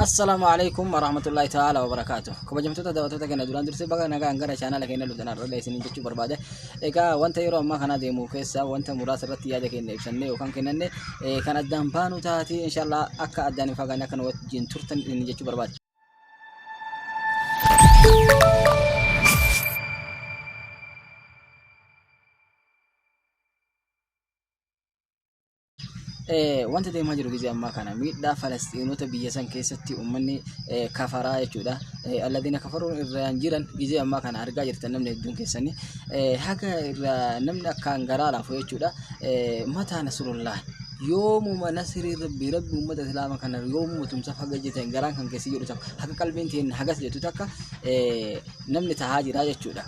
السلام عليكم ورحمة الله تعالى وبركاته. كما جمتوا دواتو كنا دوران درسي بقى نجا أنقرا شانال كنا لودنا رلا يسنين جتشو بربادة. إيكا وانت يرو ما كنا ديمو كيسا وانت مراسلة تياجا كنا يبسني وكان كنا كان الدم بانو تاتي إن شاء الله أكا أداني فاقنا كنا وجين تورتن إن جتشو بربادة. وانت دائما جرو جزء ما كان ميدا فلسطين وتبيجسن كيستي أمني كفراء جودا الذين كفروا الرجال جزء ما كان أرجع يرتنم للدون كيسني حاجة نمنا كان جرارا في جودا متى نصر الله يوم ما نصر ربي أمة الإسلام كان يوم وتمسح جيتين جران كان كيسي يرتم حاجة قلبين تين حاجة سجتوتك نمنا تهاجر راجع جودا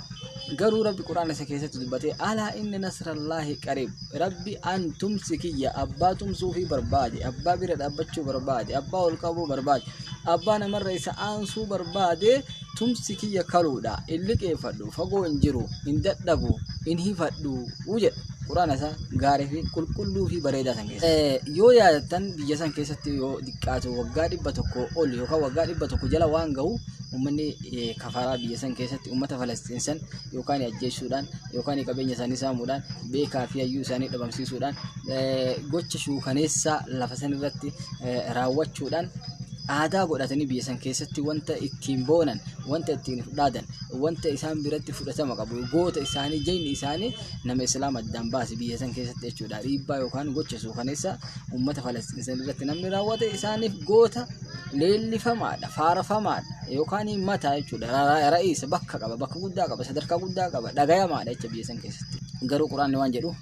قالوا ربي قرآن سكيسة تدبتي ألا إن نصر الله قريب ربي أن تمسكي يا أبا تمسوفي بربادي أبا برد أبا تشو بربادي أبا والقابو بربادي أبا نمر رئيس أنسو بربادي تمسكي يا كرودا اللي كيفدو فقو انجرو إن ددقو إن هفدو وجد قرآن سا غارفي كل في بريدة سنكيسة يو يادتن بيجسان كيسة يو دكاتو وقاري باتوكو أولي يوكا وقاري باتوكو جلا وانغو ومني كفارا بيجسان كيسة أمة فلسطين سن يوكاني أجيش سودان يوكاني كبيني ساني سامودان بيكا فيها يو ساني دبامسي سودان gocha shuukaneessa lafa san irratti raawwachuudhaan aadaa godhatanii biyya san keessatti wanta ittiin boonan wanta ittiin fudhatan wanta isaan biratti fudhatama qabu goota isaanii jeyni isaanii nama islaama addaan baase biyya san keessatti jechuudha dhiibbaa yookaan gocha shuukaneessa ummata Falastiin san irratti namni raawwate isaaniif goota leellifamaadha faarfamaadha yookaan mataa jechuudha ra'iisa bakka qaba bakka guddaa qaba sadarkaa guddaa qaba dhagayamaadha jecha biyya san keessatti garuu quraanni waan jedhu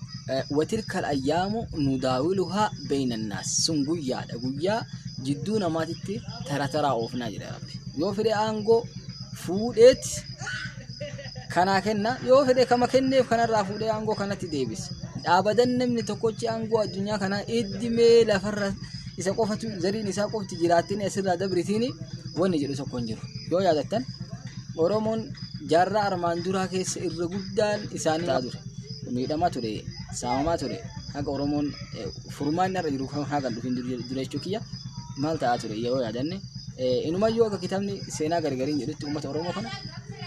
وتلك الأيام نداولها بين الناس سنقويا دقويا جدونا ما تتي ترى أوفنا جل ربي يوفري أنغو فودت كنا كنا يوفري كما كنا كنا رافودي أنغو كنا تديبس أبدا نمني تكوتشي أنغو الدنيا كنا إدمي لفرة إذا قفت زرين إذا قفت جراتين أسر دبرتيني ونجلو سكونجرو يو يادتن ورمون جرى أرماندورا كيس إرغودان إساني تادور ميدما توري سامما توري هاga oromoon furmaan irra jiru haga dhufin dureechuu kiyya maal ta'a ture yoo yaadanne inumayyuu akka kitabni seenaa gargariin jedhutti uummata oromoo kana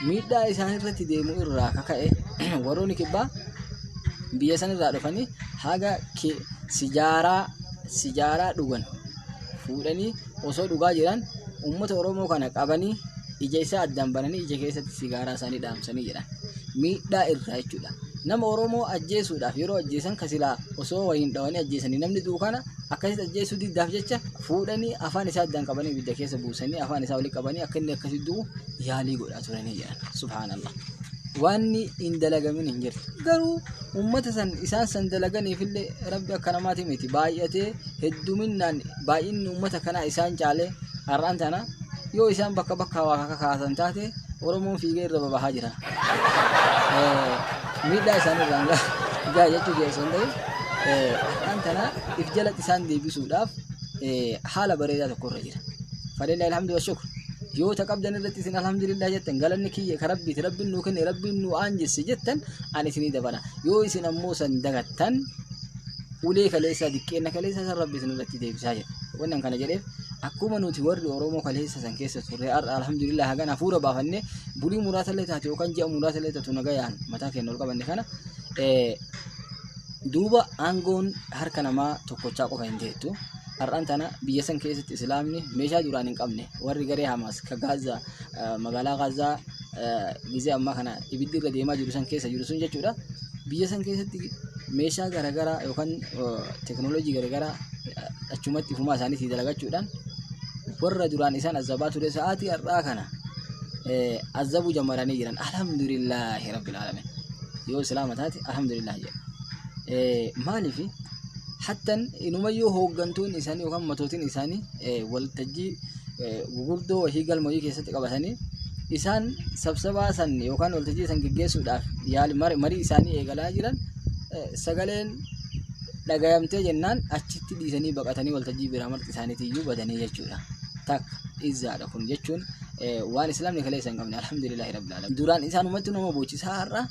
miidhaa isaan irratti deemu irraa kaka'e warroonni kibbaa biyya san irraa dhufanii haga sijaaraa dhugan fuudhanii osoo dhugaa jiran uummata oromoo kana qabanii ija isaa addaan bananii ija keessatti sigaaraa isaanii dhaamsanii jedhan miidhaa irraa jechuudha nama oromoo ajjeesuudhaaf yeroo ajjeesan kasilaa osoo wayin dhawanii ajjeesanii namni duukana akkasitti ajjeesuu diddaaf jecha fuudhanii afaan isaa addaan qabanii ibidda keessa buusanii afaan isaa walitti qabanii akka inni akkasitti du'u yaalii godhaa turanii jedhan subhaanallah waanni hin dalagamin hin jirtu garuu ummata san isaan san dalaganiifillee rabbi akka namaati miti baay'atee hedduminaan baay'inni ummata kanaa isaan caalee har'aan tana yoo isaan bakka bakka waa kakaasan taate oromoon fiigee irra babahaa jira miidhaa isaanii irraan gaa jechuu geessan ta'e antana if jalatti isaan deebisuudhaaf haala bareedaa tokko irra jira fadhila alhamdu wa shukr yoo taqabdan irratti isin alhamdulillah jettan galanni kiyya ka rabbiiti rabbiin nuu kenne rabbiin nuu aanjisse jettan ani isinii dabala yoo isin ammoo san dagattan ulee kaleessa diqqeenna kaleessa san rabbi isin irratti deebisaa jedha wannan kana jedheef akkuma nuti warri oromoo kaleessa san keessa turre alhamdulillah hagan hafuura baafanne bulii muraasa illee taate yookaan ji'a muraasa illee taatu nagayaan mataa keenya ol qabanne kana duuba aangoon harka namaa tokkochaa qofa hin teettu har'aan tana biyya san keessatti islaamni meeshaa duraan hin qabne warri garee Hamaas ka Gaazaa magaalaa Gaazaa gizee ammaa kana ibiddi irra deemaa jiru san keessa jiru sun jechuudha biyya san keessatti meeshaa garagaraa yookaan teknooloojii garagaraa achumatti fumaa isaaniitii dalagachuudhaan warra duraan isaan azabaa ture sa'aatii har'aa kana azabuu jammaranii jiran alhamdulillahi rabbil alamin yoo islaama taate alhamdulillah jedha maaliifi hattan inumayyuu hooggantuun isaanii yookaan matootiin isaanii waltajjii gurguddoo wahii galmoyii keessatti qabatanii isaan sabsabaa san yookaan waltajjii san geggeessuudhaaf yaali marii isaanii eegalaa jiran sagaleen dhagayamtee jennaan achitti dhiisanii baqatanii waltajjii biraa marti isaaniitiyyuu badanii jechuudha takka izzaadha kun jechuun waan islaamni kaleessa hin qabne alhamdulillahi rabbil alamin duraan isaan ummatti nama boochisaa har'a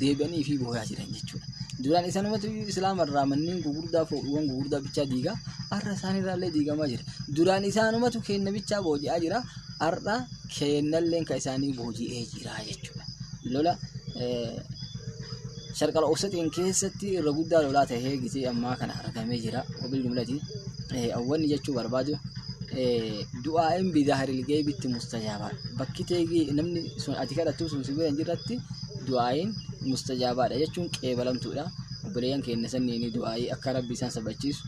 deebi'anii fi booyaa jiran jechuudha duraan isaanumatu islaama irraa manneen gurguddaa foodhuwwan gurguddaa bichaa diigaa har'a isaanirraallee diigamaa jira. Duraan isaanumatu kenna bichaa booji'aa jira, har'a kennalleen ka isaanii booji'ee jira jechuudha. Lola sharqal awsatiin keessatti irra guddaa lolaa ta'ee gisee ammaa kana argamee jira. Wabil jumlati awwanni jechuu barbaadu du'aa'in bidaharil geebitti mustajaabaa. Bakki teegii namni sun ati kadhattu sun sibira jirratti du'aa'in mustajaabaadha jechuun qeebalamtuudha. Obboleeyyan keenya sanniini du'aa'ii akka rabbi isaan sabachiisu,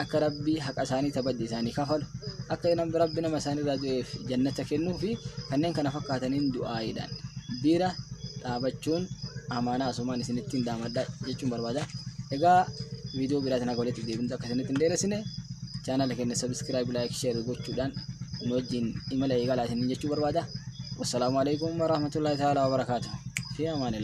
akka rabbi haqa isaanii tabadde isaanii kafalu, akka rabbi nama isaaniirraa du'eef jannata kennuu fi kanneen kana fakkaataniin du'aa'iidhaan bira dhaabachuun amaanaa asumaan isinittiin daamadha jechuun barbaada. Egaa viidiyoo biraatiin akka walitti deebintu akka isinitti hin dheeressine chaanala keenya subscribe, like, share gochuudhaan nu wajjin imala eegalaa isiniin jechuu barbaada. Wassalaamu alaikum warahmatullahi ta'ala wabarakaatuh. Fi amaanillah.